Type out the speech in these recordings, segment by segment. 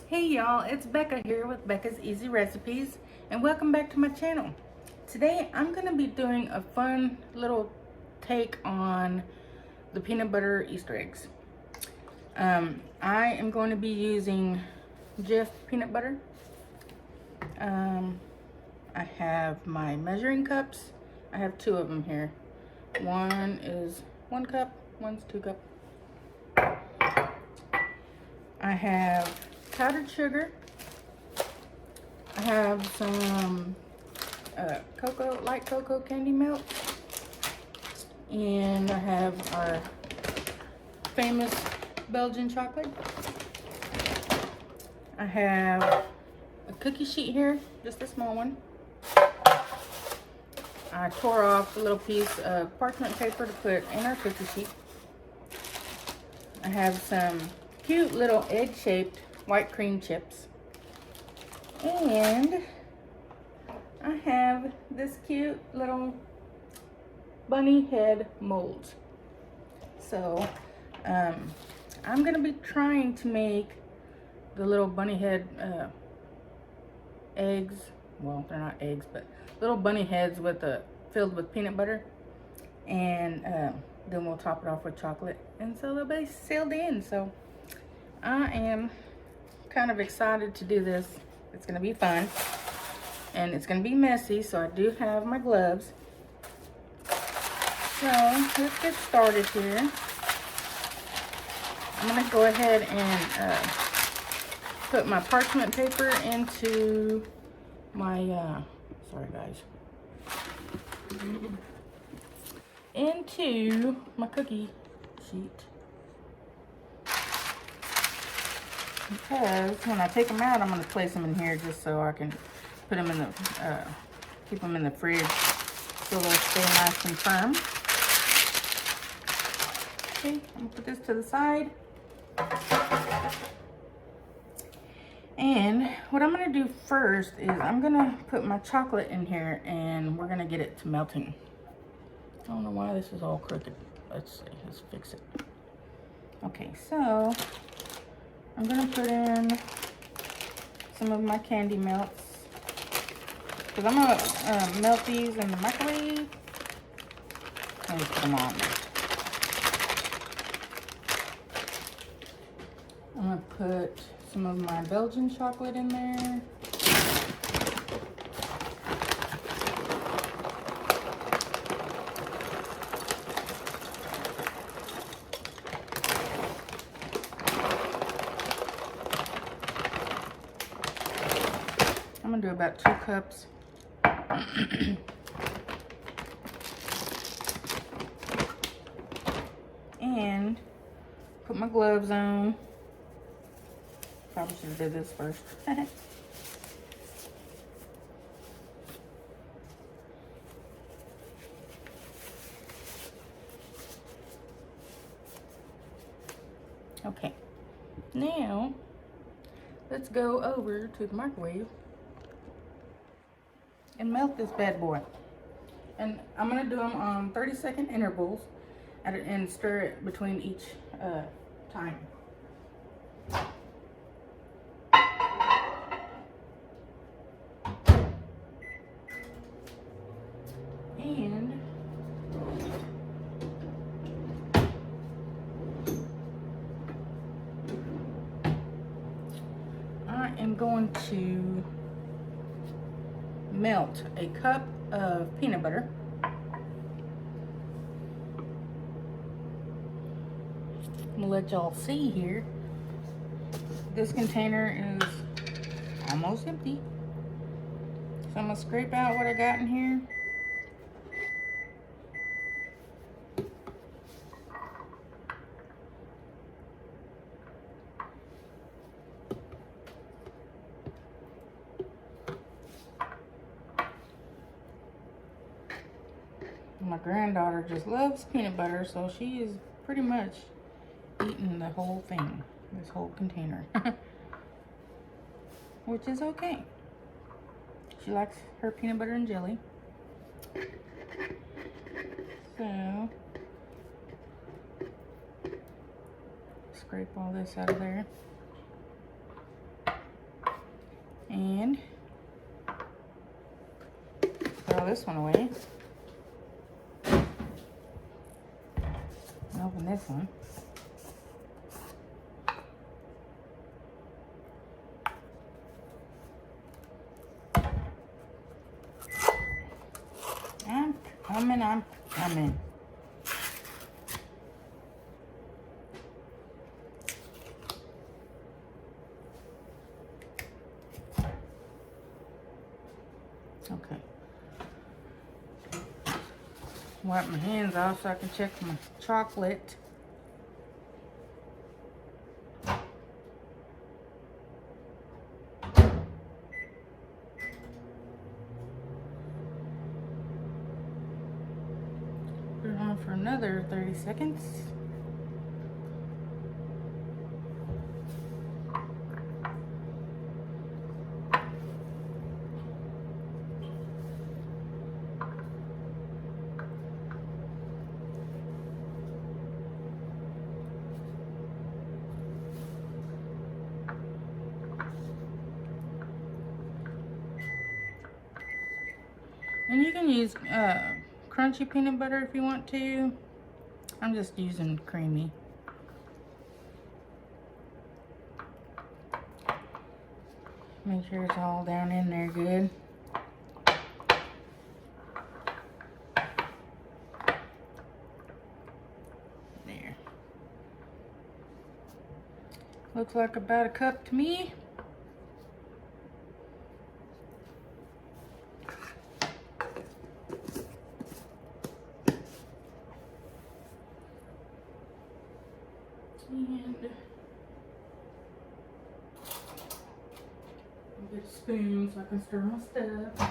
Hey y'all, it's Becca here with Becca's Easy Recipes, and welcome back to my channel. Today I'm going to be doing a fun little take on the peanut butter Easter eggs. I am going to be using Jif peanut butter. I have my measuring cups. I have two of them here. One is 1 cup, one's 2 cup. I have powdered sugar. I have some light cocoa candy melt, and I have our famous Belgian chocolate. I have a cookie sheet here, just a small one. I tore off a little piece of parchment paper to put in our cookie sheet. I have some cute little egg-shaped white cream chips. And I have this cute little bunny head mold. So I'm going to be trying to make the little bunny head eggs. Well, they're not eggs, but little bunny heads filled with peanut butter. And then we'll top it off with chocolate. And so they'll be sealed in. So I am kind of excited to do this. It's going to be fun. And it's going to be messy, so I do have my gloves. So let's get started here. I'm going to go ahead and put my parchment paper into my, sorry guys, into my cookie sheet. Because when I take them out, I'm going to place them in here just so I can put them in the, keep them in the fridge so they'll stay nice and firm. Okay, I'm going to put this to the side. And what I'm going to do first is I'm going to put my chocolate in here and we're going to get it to melting. I don't know why this is all crooked. Let's see, let's fix it. Okay, so I'm going to put in some of my candy melts. Because I'm going to melt these in the microwave. Let me put them on there. I'm going to put some of my Belgian chocolate in there. I'm going to do about 2 cups. And put my gloves on. Probably should have did this first. Okay, now let's go over to the microwave and melt this bad boy. And I'm going to do them on 30-second intervals and stir it between each time. And I am going to melt a cup of peanut butter. I'm gonna let y'all see here. This container is almost empty. So I'm gonna scrape out what I got in here. My granddaughter just loves peanut butter, so she is pretty much eating the whole thing, this whole container. Which is okay. She likes her peanut butter and jelly. So, scrape all this out of there. And throw this one away. And open this one. I'm coming. Okay. Wipe my hands off so I can check my chocolate. Put it on for another 30 seconds. And you can use crunchy peanut butter if you want to. I'm just using creamy. Make sure it's all down in there good. There. Looks like about a cup to me. And I'll get a spoon so I can stir my stuff.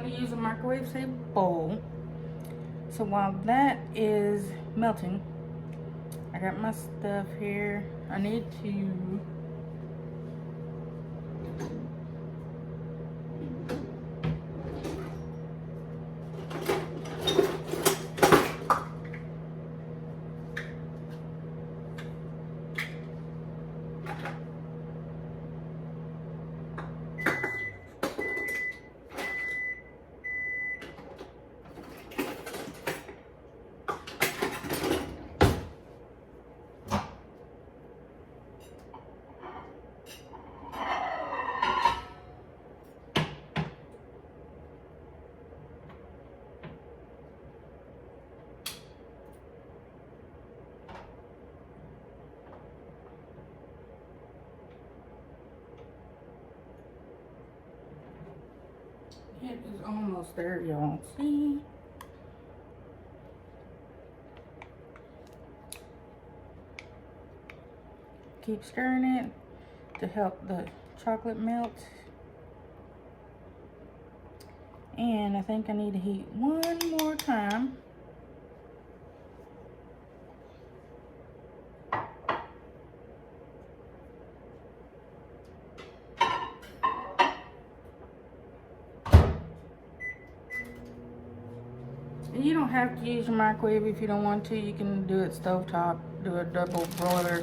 To use a microwave safe bowl. So while that is melting, I got my stuff here. I need to It is almost there, y'all. See? Keep stirring it to help the chocolate melt. And I think I need to heat one more time. You don't have to use your microwave if you don't want to. You can do it stovetop, do a double broiler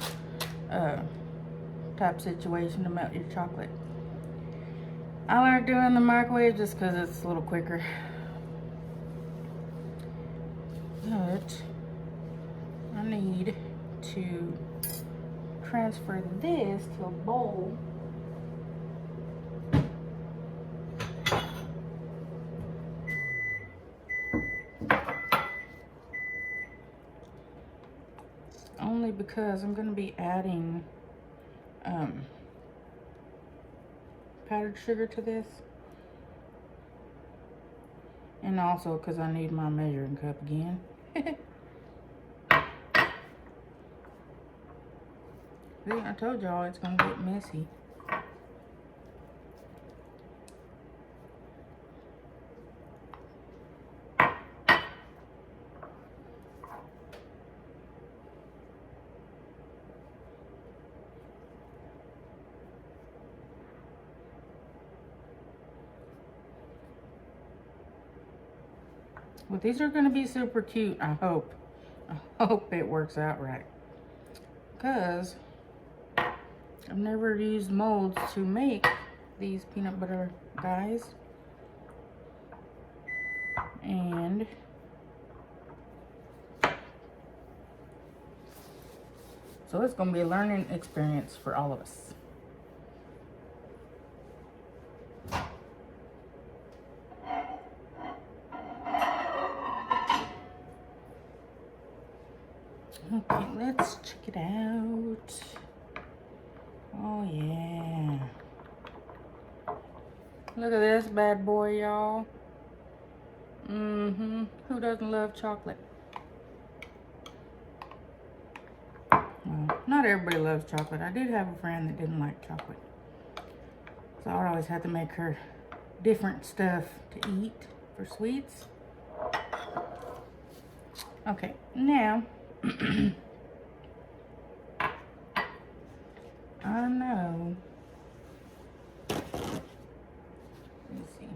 type situation to melt your chocolate. I like doing the microwave just because it's a little quicker. But I need to transfer this to a bowl. Only because I'm going to be adding powdered sugar to this. And also because I need my measuring cup again. See, I told y'all it's going to get messy. Well, these are going to be super cute, I hope. I hope it works out right. Because I've never used molds to make these peanut butter guys. And so it's going to be a learning experience for all of us. Okay, let's check it out. Oh yeah. Look at this bad boy, y'all. Who doesn't love chocolate? Well, not everybody loves chocolate. I did have a friend that didn't like chocolate. So I always had to make her different stuff to eat for sweets. Okay, now I know. Let me see.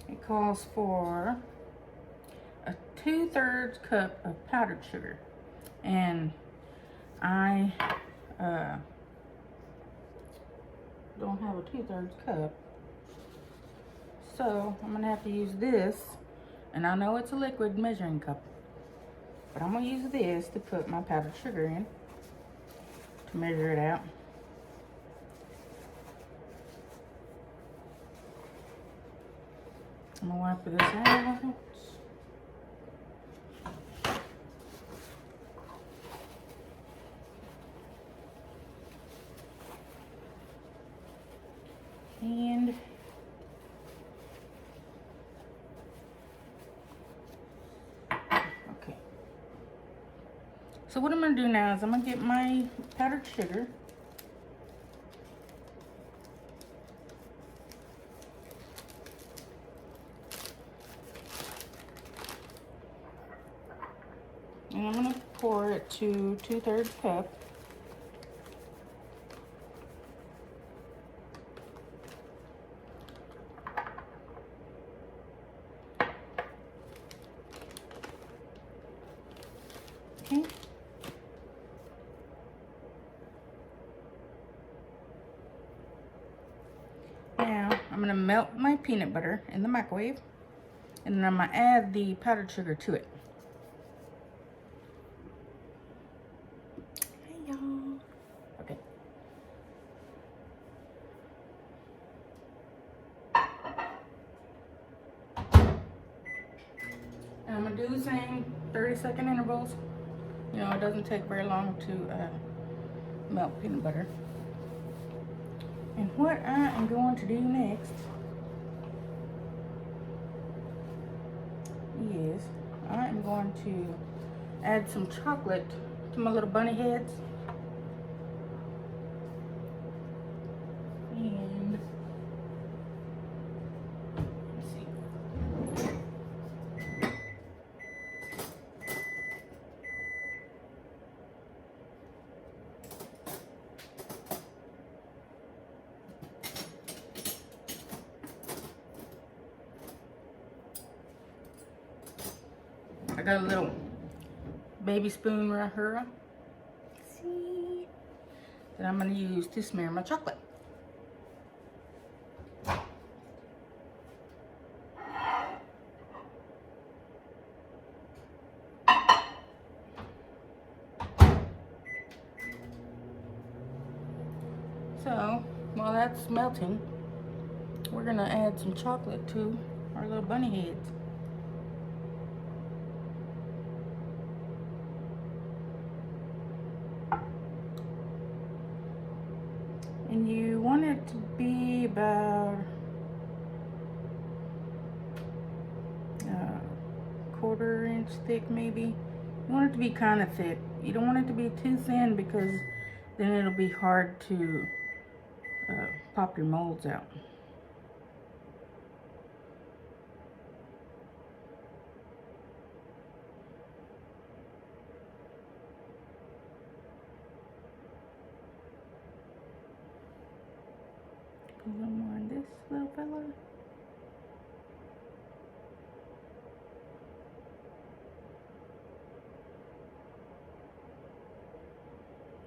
It calls for a 2/3 cup of powdered sugar, and I don't have a 2/3 cup, so I'm gonna have to use this. And I know it's a liquid measuring cup, but I'm gonna use this to put my powdered sugar in to measure it out. I'm gonna wipe this out. And okay. So what I'm gonna do now is I'm gonna get my powdered sugar. And I'm gonna pour it to 2/3 cup. Okay. Now I'm gonna melt my peanut butter in the microwave, and then I'm gonna add the powdered sugar to it. Hey y'all. Okay. And I'm gonna do the same 30-second intervals. You know, it doesn't take very long to melt peanut butter. And what I am going to do next is I am going to add some chocolate to my little bunny heads. And let's see. I got a little baby spoon right here. See? That I'm going to use to smear my chocolate. So, while that's melting, we're going to add some chocolate to our little bunny heads. And you want it to be about 1/4 inch thick maybe. You want it to be kind of thick. You don't want it to be too thin because then it'll be hard to pop your molds out. Put a little more on this little fella.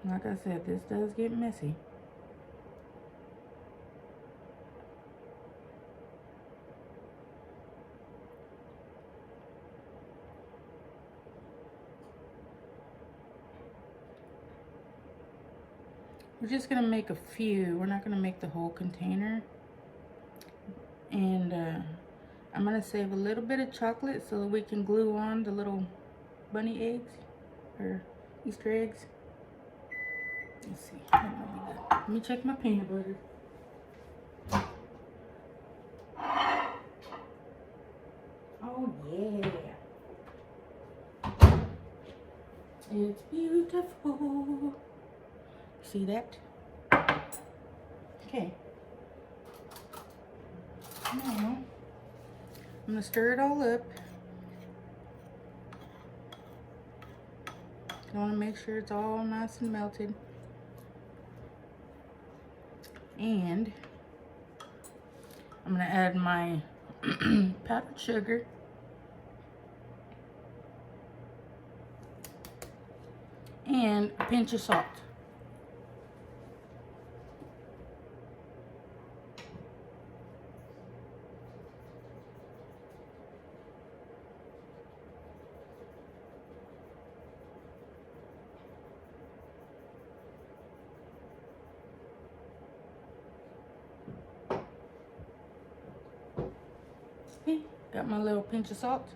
Like I said, this does get messy. We're just gonna make a few. We're not gonna make the whole container. And I'm gonna save a little bit of chocolate so that we can glue on the little bunny eggs or Easter eggs. Let's see. Let me check my peanut butter. Oh yeah. It's beautiful. See that? Okay. Now, I'm gonna stir it all up. I want to make sure it's all nice and melted. And I'm gonna add my powdered sugar. And a pinch of salt. Okay, got my little pinch of salt.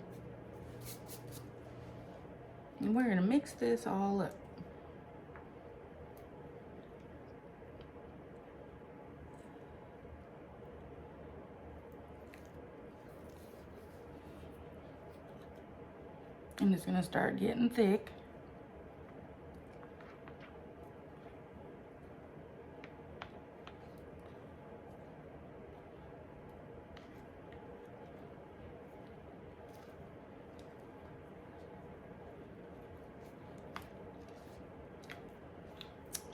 And we're gonna mix this all up. And it's gonna start getting thick.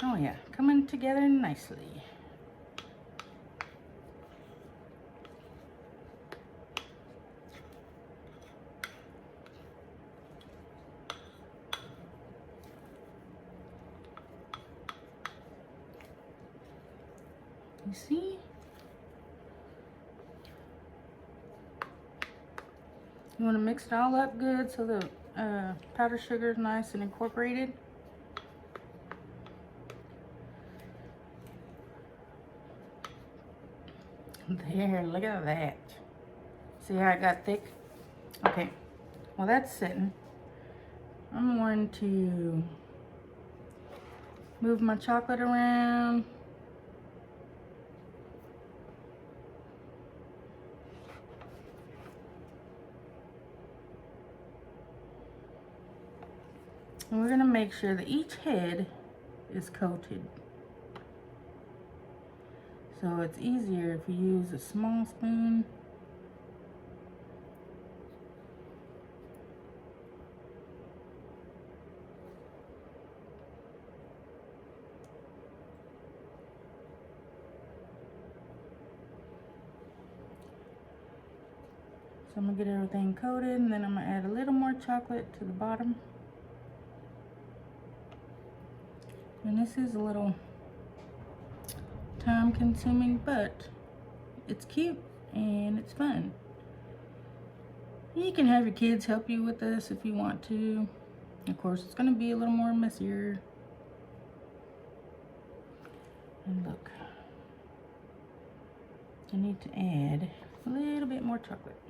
Oh yeah, coming together nicely. You see? You want to mix it all up good so the powdered sugar is nice and incorporated. There, look at that. See how it got thick? Okay, well that's sitting. I'm going to move my chocolate around. And we're gonna make sure that each head is coated. So it's easier if you use a small spoon. So I'm gonna get everything coated, and then I'm gonna add a little more chocolate to the bottom. And this is a little time consuming, but it's cute and it's fun. You can have your kids help you with this if you want to. Of course, it's going to be a little more messier. And look, I need to add a little bit more chocolate.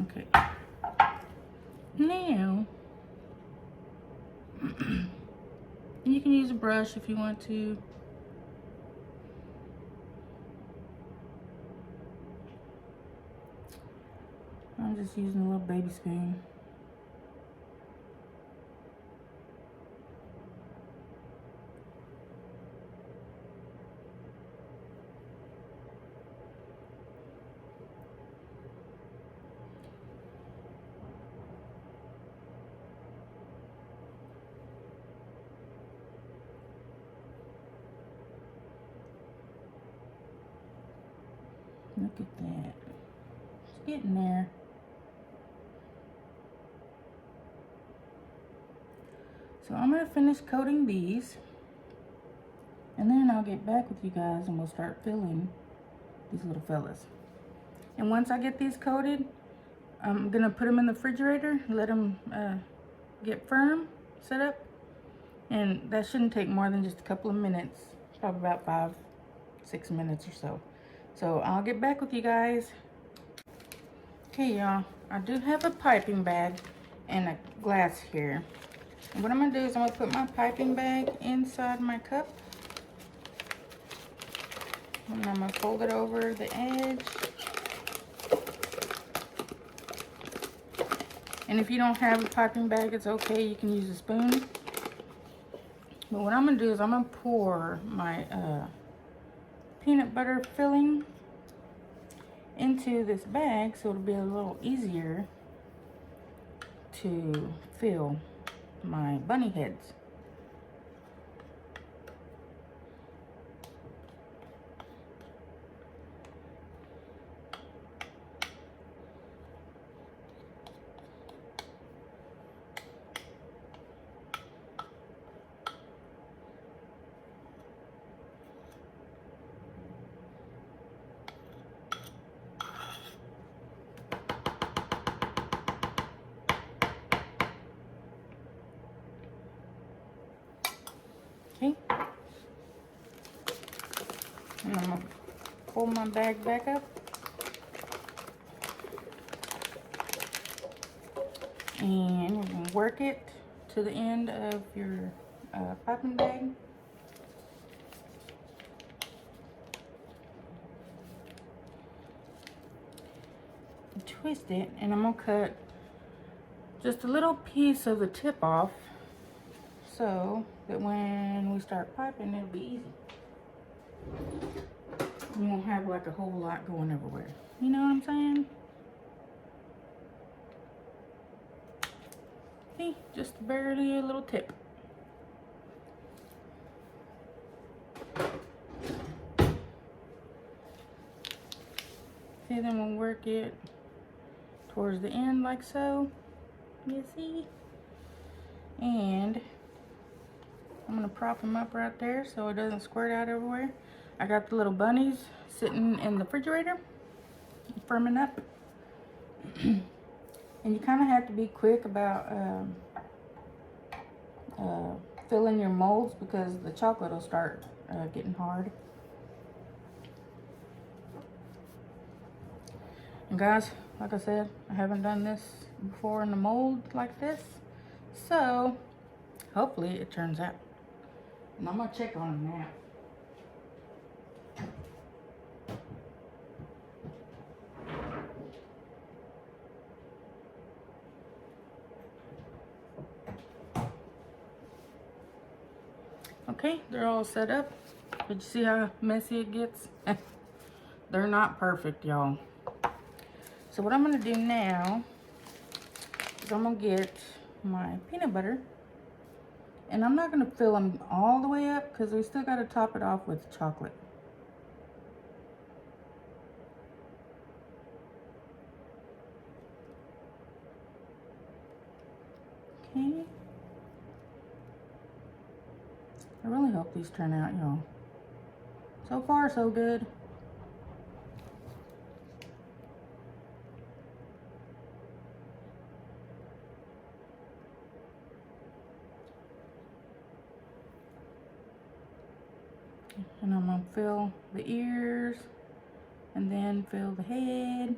Okay. Now, you can use a brush if you want to. I'm just using a little baby spoon. Look at that. It's getting there. So I'm going to finish coating these. And then I'll get back with you guys and we'll start filling these little fellas. And once I get these coated, I'm going to put them in the refrigerator, let them get firm, set up. And that shouldn't take more than just a couple of minutes. Probably about 5-6 minutes or so. So I'll get back with you guys. Okay, y'all, I do have a piping bag and a glass here. And what I'm gonna do is I'm gonna put my piping bag inside my cup. And I'm gonna fold it over the edge. And if you don't have a piping bag, it's okay, you can use a spoon. But what I'm gonna do is I'm gonna pour my peanut butter filling into this bag so it'll be a little easier to fill my bunny heads. Okay, and I'm gonna pull my bag back up, and we're gonna work it to the end of your piping bag. Twist it, and I'm gonna cut just a little piece of the tip off so that when we start piping, it'll be easy. You won't have like a whole lot going everywhere. You know what I'm saying? See, just barely a little tip. See, then we'll work it towards the end like so. You see? And I'm gonna prop them up right there so it doesn't squirt out everywhere. I got the little bunnies sitting in the refrigerator, firming up. And you kind of have to be quick about filling your molds because the chocolate will start getting hard. And guys, like I said, I haven't done this before in the mold like this, so hopefully it turns out. And I'm gonna check on them now. Okay, they're all set up. Did you see how messy it gets? They're not perfect, y'all. So what I'm gonna do now is I'm gonna get my peanut butter, and I'm not gonna fill them all the way up because we still gotta top it off with chocolate. Okay. I really hope these turn out, y'all. So far, so good. And I'm gonna fill the ears and then fill the head.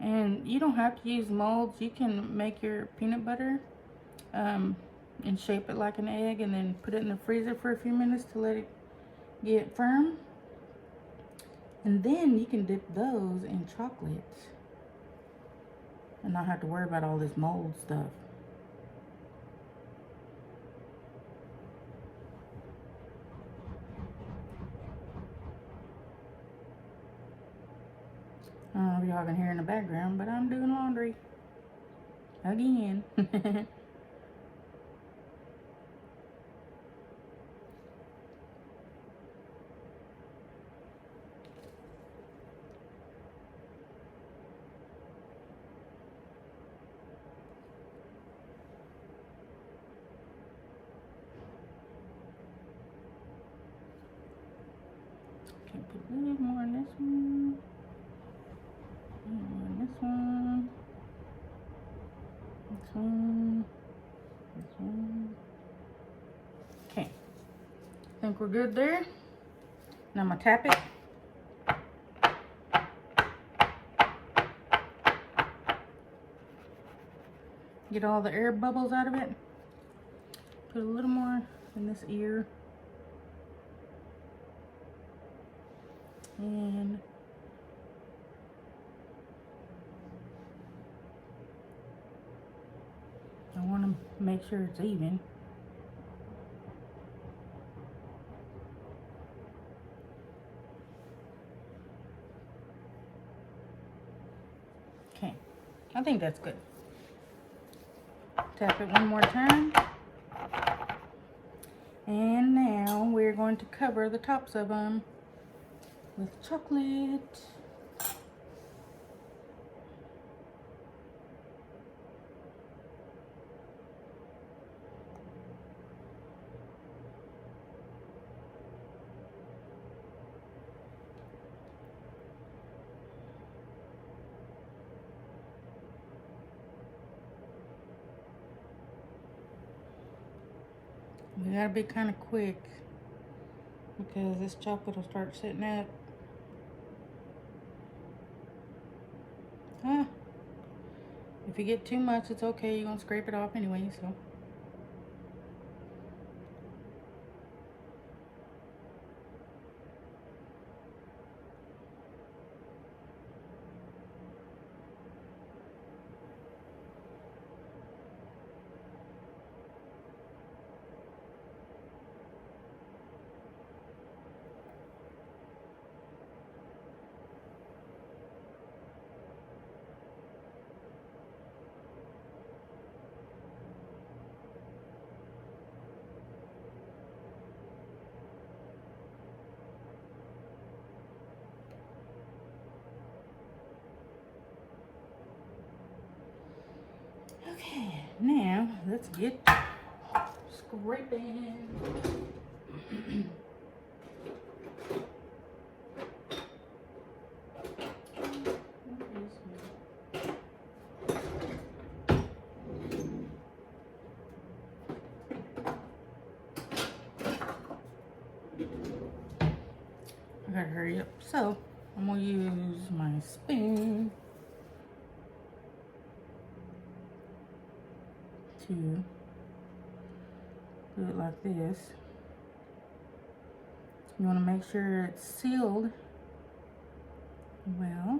And you don't have to use molds. You can make your peanut butter and shape it like an egg and then put it in the freezer for a few minutes to let it get firm. And then you can dip those in chocolate and not have to worry about all this mold stuff. I don't know if y'all can hear in the background, but I'm doing laundry again. Okay, put a little more in this one. This one. This one. This one. Okay. I think we're good there. Now I'm gonna tap it. Get all the air bubbles out of it. Put a little more in this ear. And I want to make sure it's even. Okay, I think that's good. Tap it one more time. And now we're going to cover the tops of them with chocolate. We gotta be kind of quick because this chocolate will start sitting up. If you get too much, it's okay. You're gonna scrape it off anyway, so. Okay, now let's get scraping. I gotta hurry up. So I'm gonna use my spoon to do it like this. You want to make sure it's sealed well.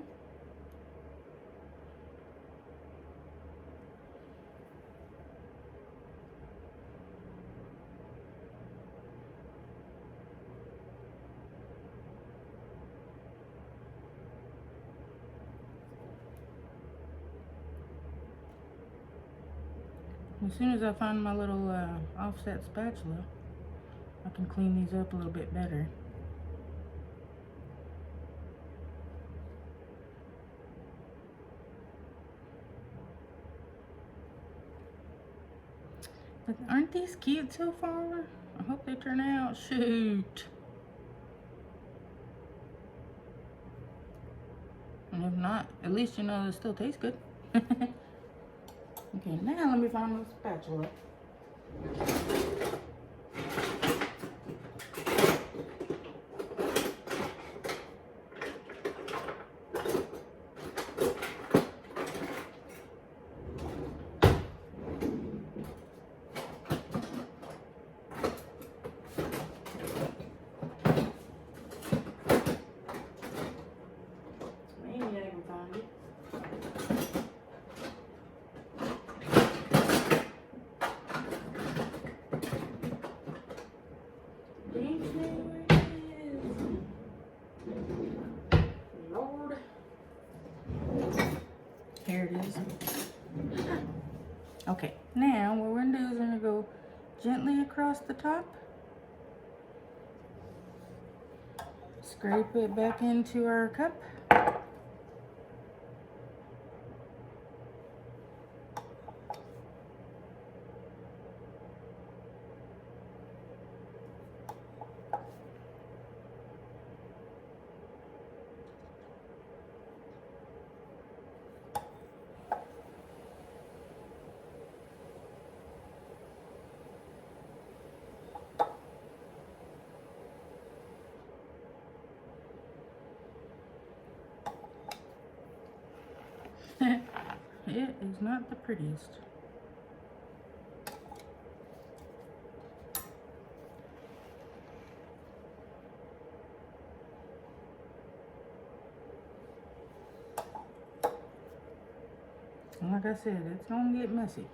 As soon as I find my little offset spatula, I can clean these up a little bit better. But aren't these cute so far? I hope they turn out. Shoot. And if not, at least you know they still taste good. Okay, now let me find my spatula. guys. Okay, now what we're gonna do is we're gonna go gently across the top. Scrape it back into our cup. It is not the prettiest. And like I said, it's gonna get messy.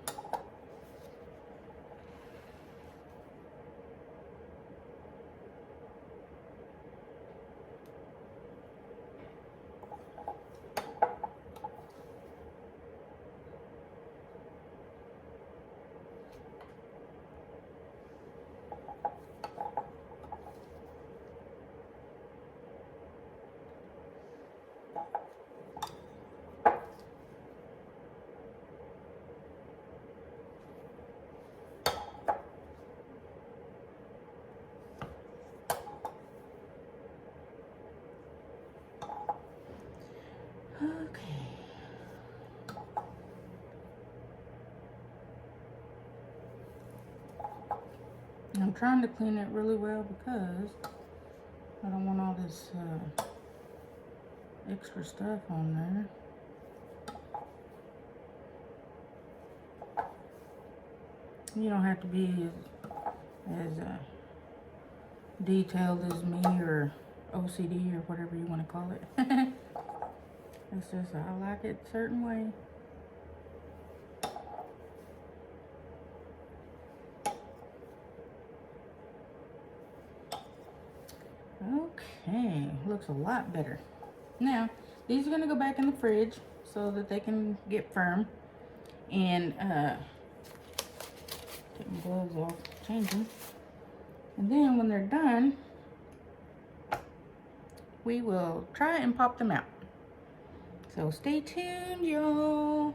Okay. I'm trying to clean it really well because I don't want all this extra stuff on there. You don't have to be as detailed as me or OCD or whatever you want to call it. It's just, I like it a certain way. Okay, looks a lot better. Now, these are gonna go back in the fridge so that they can get firm. And take my gloves off, change them. And then when they're done, we will try and pop them out. So stay tuned, y'all.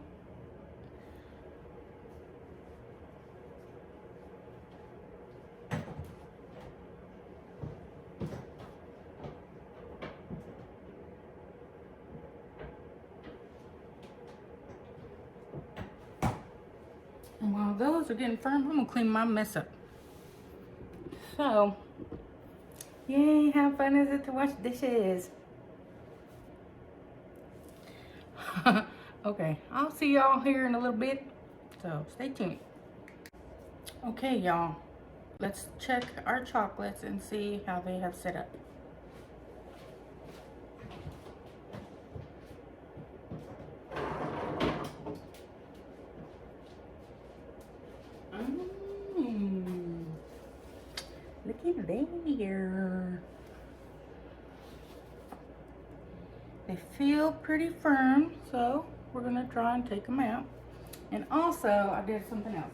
And while those are getting firm, I'm gonna clean my mess up. So, yay, how fun is it to wash dishes? Okay, I'll see y'all here in a little bit, so stay tuned. Okay, y'all, let's check our chocolates and see how they have set up. Look at there. They feel pretty firm, so we're gonna try and take them out. And also, I did something else.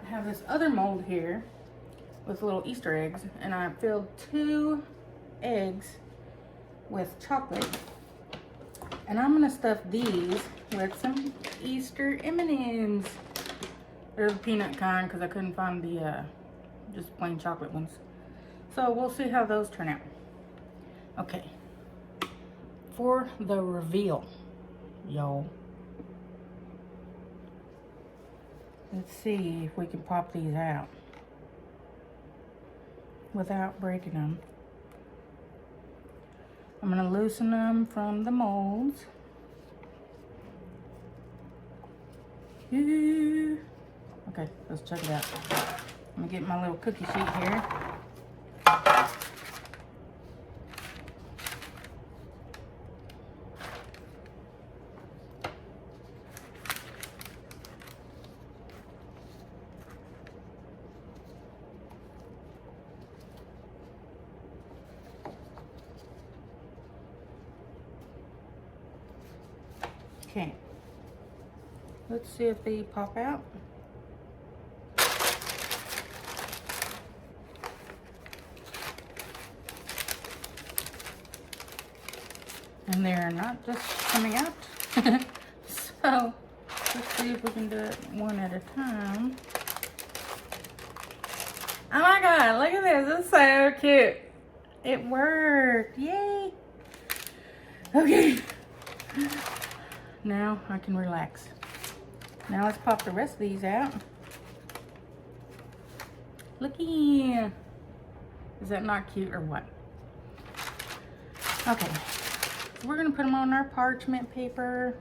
I have this other mold here with little Easter eggs, and I filled 2 eggs with chocolate. And I'm gonna stuff these with some Easter M&Ms. They're the peanut kind because I couldn't find the just plain chocolate ones. So we'll see how those turn out. Okay, for the reveal, y'all. Let's see if we can pop these out without breaking them. I'm gonna loosen them from the molds. Ooh. Okay, let's check it out. I'm gonna get my little cookie sheet here. Okay. Let's see if they pop out. And they're not just coming out. So let's see if we can do it one at a time. Oh my god, look at this. It's so cute. It worked. Yay. Okay. Now I can relax. Now let's pop the rest of these out. Looky. Is that not cute or what? Okay. We're going to put them on our parchment paper.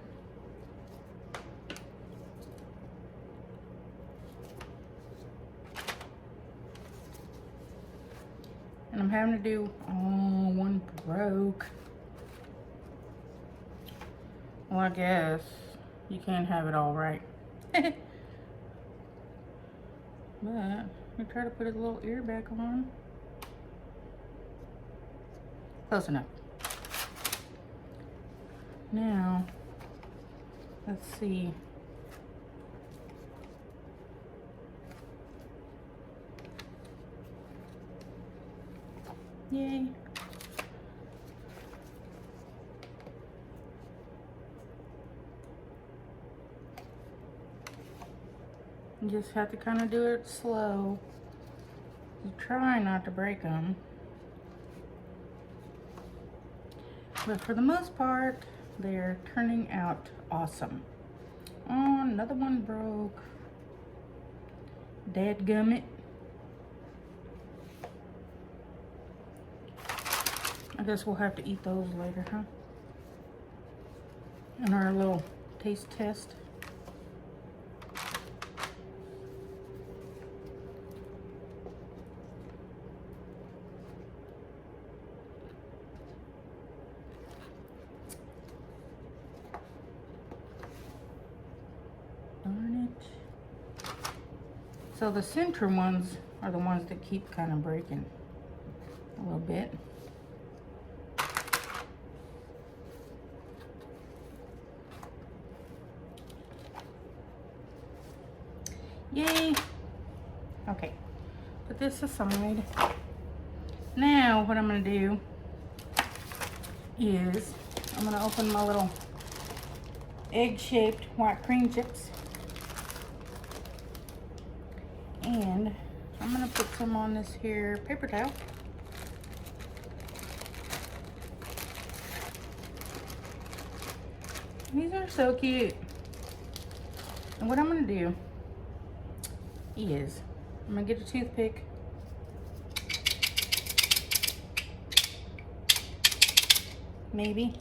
And I'm having to do, oh, one broke. Well, I guess you can't have it all right. But let me try to put his little ear back on. Close enough. Now, let's see. Yay. You just have to kind of do it slow. You try not to break them. But for the most part, they're turning out awesome. Oh, another one broke. Dadgummit. I guess we'll have to eat those later, huh? In our little taste test. Darn it. So the center ones are the ones that keep kind of breaking a little bit. Yay. Okay, put this aside. Now what I'm going to do is I'm going to open my little egg-shaped white cream chips. And I'm going to put some on this here paper towel. These are so cute. And what I'm going to do is I'm going to get a toothpick. Maybe.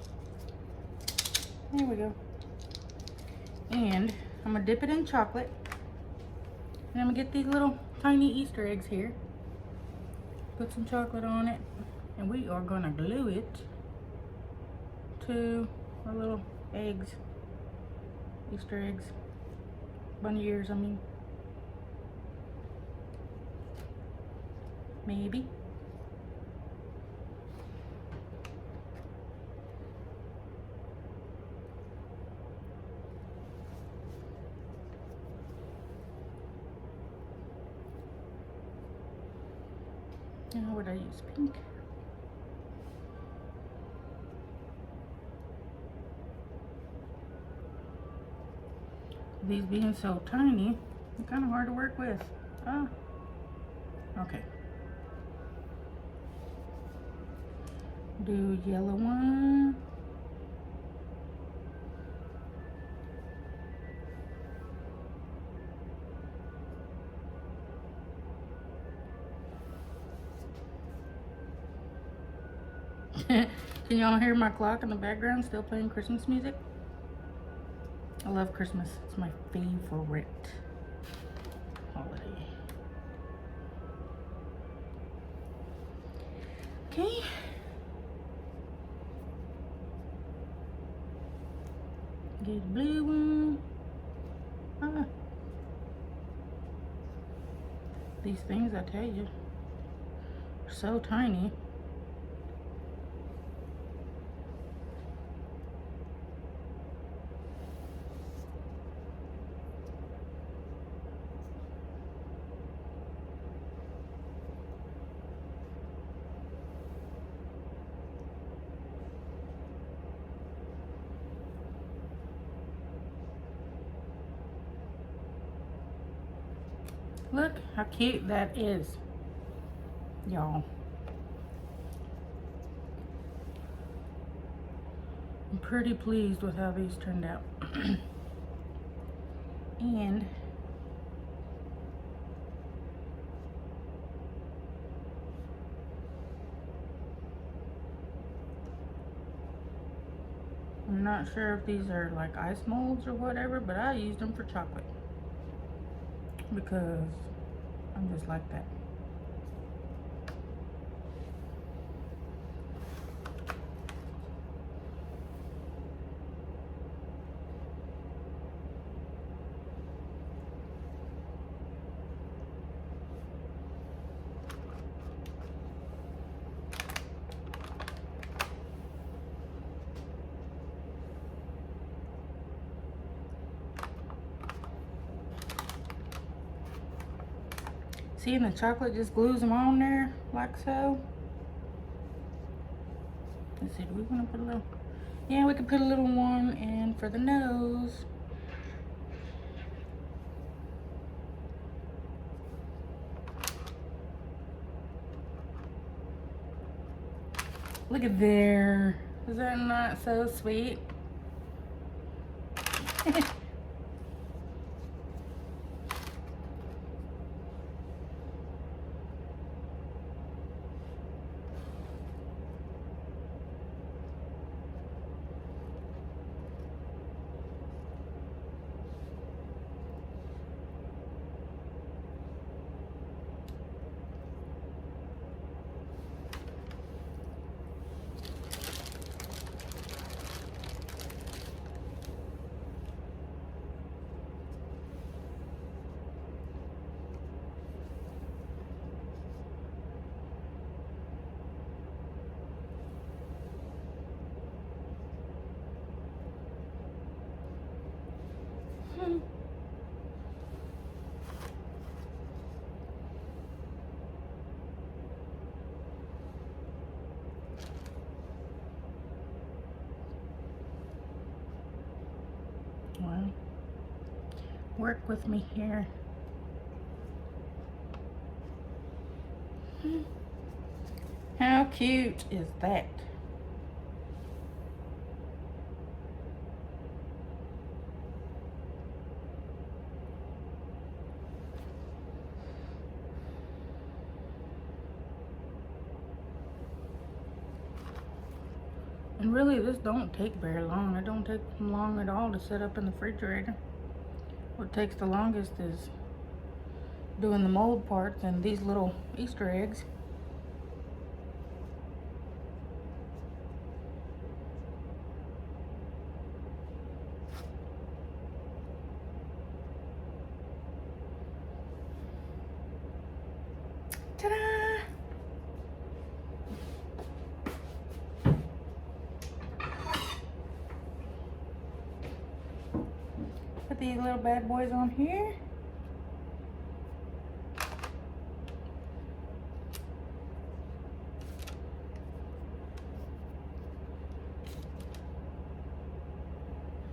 There we go. And I'm going to dip it in chocolate. And I'm going to get these little tiny Easter eggs here. Put some chocolate on it. And we are going to glue it to our little eggs. Easter eggs. Bunny ears, I mean. Maybe. Now would I use pink? These being so tiny, they're kind of hard to work with. Ah, okay. Do yellow one. Can y'all hear my clock in the background still playing Christmas music? I love Christmas. It's my favorite holiday. Okay. Get the blue one. Ah. These things, I tell you, are so tiny. Look how cute that is, y'all. I'm pretty pleased with how these turned out. And I'm not sure if these are like ice molds or whatever, but I used them for chocolate because I'm just like that. See, and the chocolate just glues them on there, like so. Let's see, do we want to put a little? Yeah, we could put a little one in for the nose. Look at there. Is that not so sweet? Well, work with me here. How cute is that? And really, this don't take very long. It don't take long at all to set up in the refrigerator. What takes the longest is doing the mold parts and these little Easter eggs. Ta-da! Put these little bad boys on here.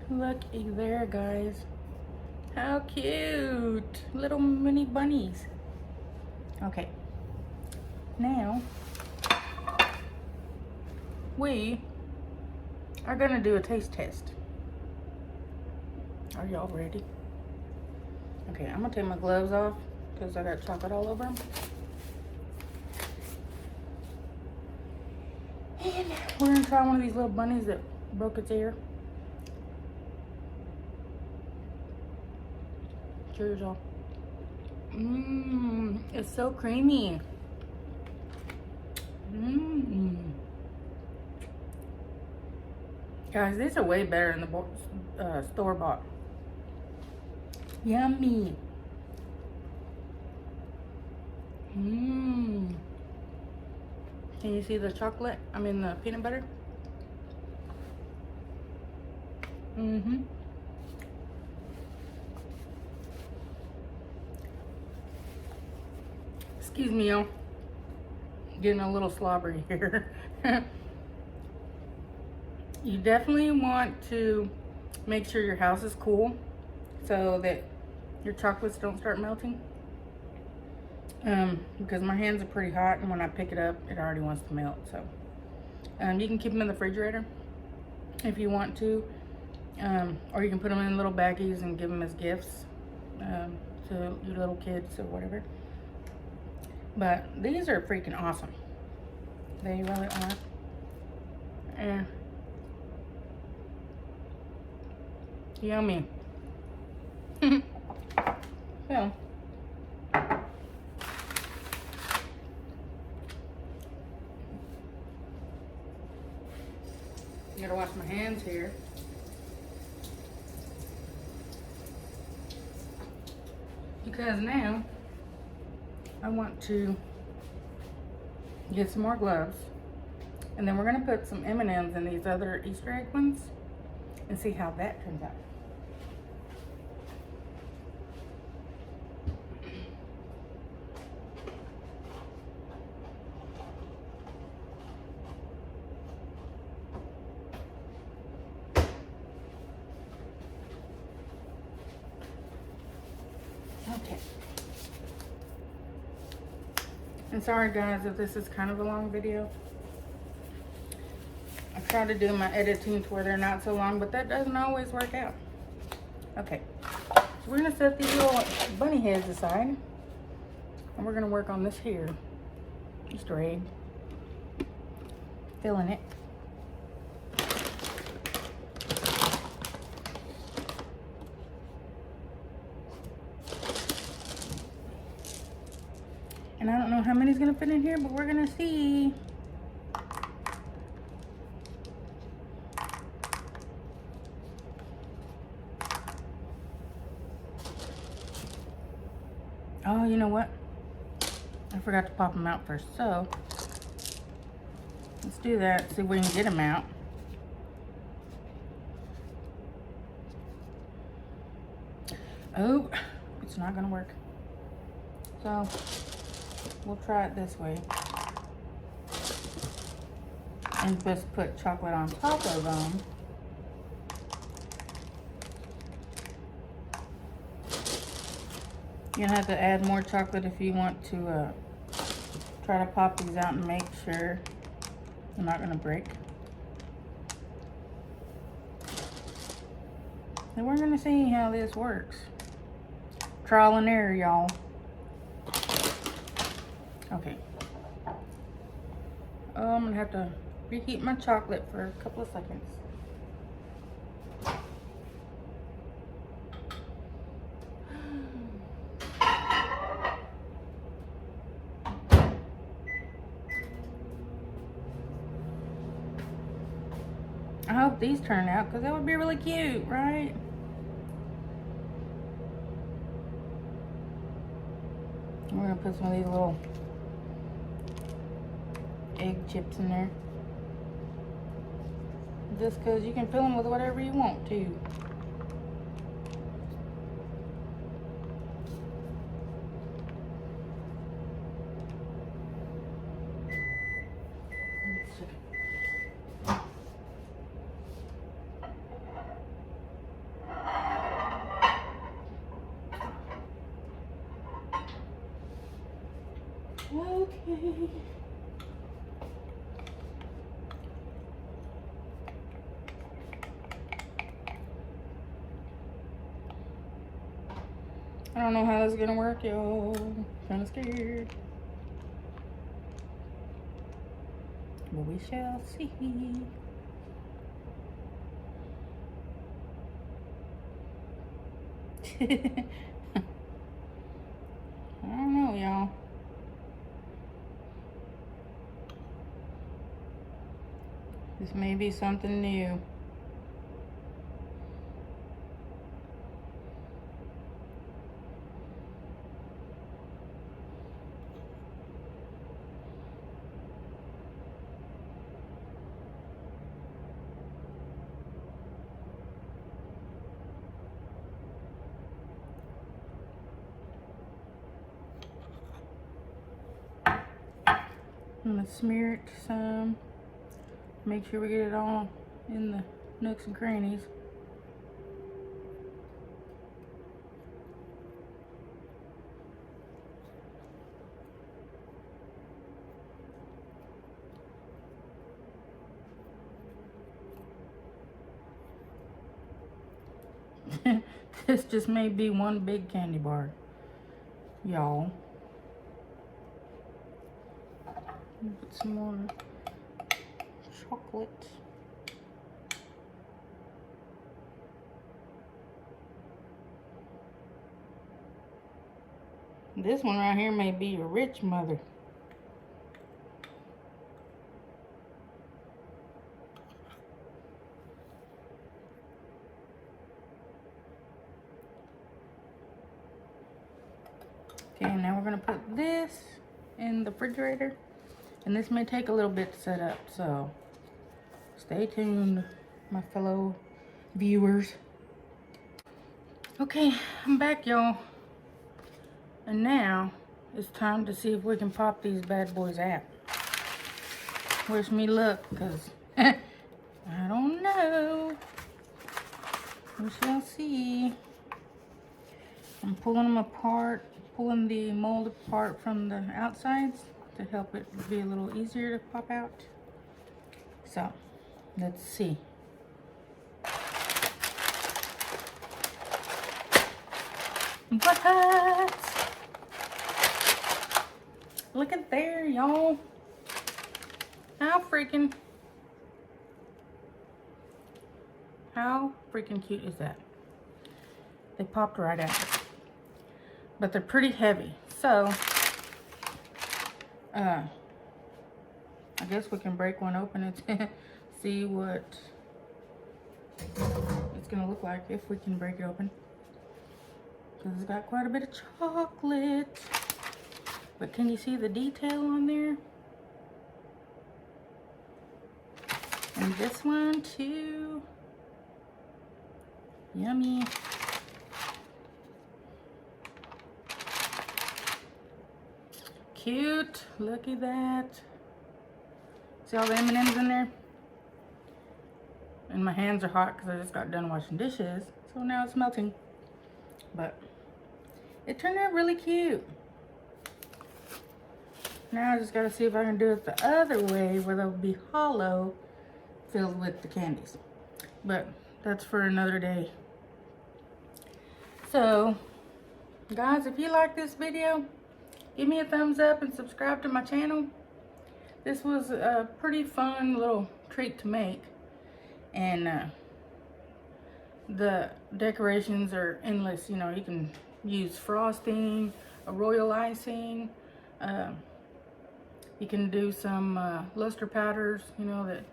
Looky there, guys. How cute. Little mini bunnies. Okay. Now, we are going to do a taste test. Are y'all ready? Okay, I'm going to take my gloves off because I got chocolate all over them. And we're going to try one of these little bunnies that broke its ear. Cheers, y'all. Mmm, it's so creamy. Mmm. Guys, these are way better than the store-bought. Yummy. Mmm. Can you see the chocolate? I mean the peanut butter? Mm-hmm. Excuse me, y'all. Getting a little slobbery here. You definitely want to make sure your house is cool so that your chocolates don't start melting. because my hands are pretty hot, and when I pick it up, it already wants to melt. So you can keep them in the refrigerator if you want to, or you can put them in little baggies and give them as gifts to your little kids or whatever. But these are freaking awesome. They really are. And yummy. So I gotta wash my hands here. Because now I want to get some more gloves, and then we're gonna put some M&Ms in these other Easter egg ones and see how that turns out. Okay. And sorry guys if this is kind of a long video. I try to do my editing to where they're not so long, but that doesn't always work out. Okay, so we're gonna set these little bunny heads aside, and we're gonna work on this here Easter egg, filling it. And I don't know how many's gonna fit in here, but we're gonna see. Oh, you know what? I forgot to pop them out first. So let's do that. See if we can get them out. Oh, it's not gonna work. So we'll try it this way. And just put chocolate on top of them. You're gonna have to add more chocolate if you want to try to pop these out and make sure they're not gonna break. And we're gonna see how this works. Trial and error, y'all. Okay. I'm gonna have to reheat my chocolate for a couple of seconds. I hope these turn out, because that would be really cute, right? We're gonna put some of these little egg chips in there. Just because you can fill them with whatever you want to. Okay. I don't know how this is gonna work, y'all. Kinda scared. But we shall see. I don't know, y'all. This may be something new. I'm gonna smear it some. Make sure we get it all in the nooks and crannies. This just may be one big candy bar, y'all. Put some more chocolate. This one right here may be your rich mother. Okay, now we're gonna put this in the refrigerator, and this may take a little bit to set up, so stay tuned, my fellow viewers. Okay, I'm back, y'all. And now it's time to see if we can pop these bad boys out. Wish me luck, because I don't know. We shall see. I'm pulling them apart, pulling the mold apart from the outsides to help it be a little easier to pop out. So, let's see. What? Look at there, y'all. How freaking cute is that? They popped right out. But they're pretty heavy. So, I guess we can break one open and see what it's gonna look like if we can break it open. Because it's got quite a bit of chocolate. But can you see the detail on there? And this one too. Yummy. Cute. Look at that. See all the M&Ms in there? And my hands are hot because I just got done washing dishes. So now it's melting. But it turned out really cute. Now I just gotta see if I can do it the other way where they'll be hollow, filled with the candies. But that's for another day. So, guys, if you like this video, give me a thumbs up and subscribe to my channel. This was a pretty fun little treat to make. And the decorations are endless. You know, you can use frosting, a royal icing. You can do some luster powders, you know, that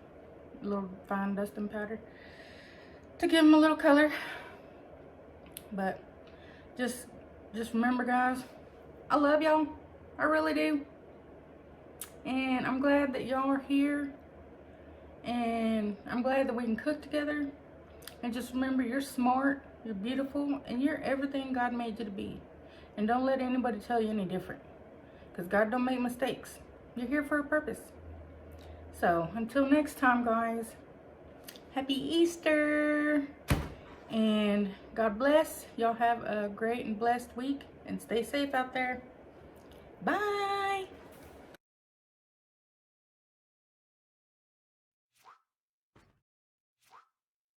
little fine dusting powder to give them a little color. But just remember, guys, I love y'all. I really do. And I'm glad that y'all are here. And I'm glad that we can cook together. And just remember, you're smart, you're beautiful, and you're everything God made you to be. And don't let anybody tell you any different. Because God don't make mistakes. You're here for a purpose. So, until next time, guys, happy Easter. And God bless. Y'all have a great and blessed week. And stay safe out there. Bye.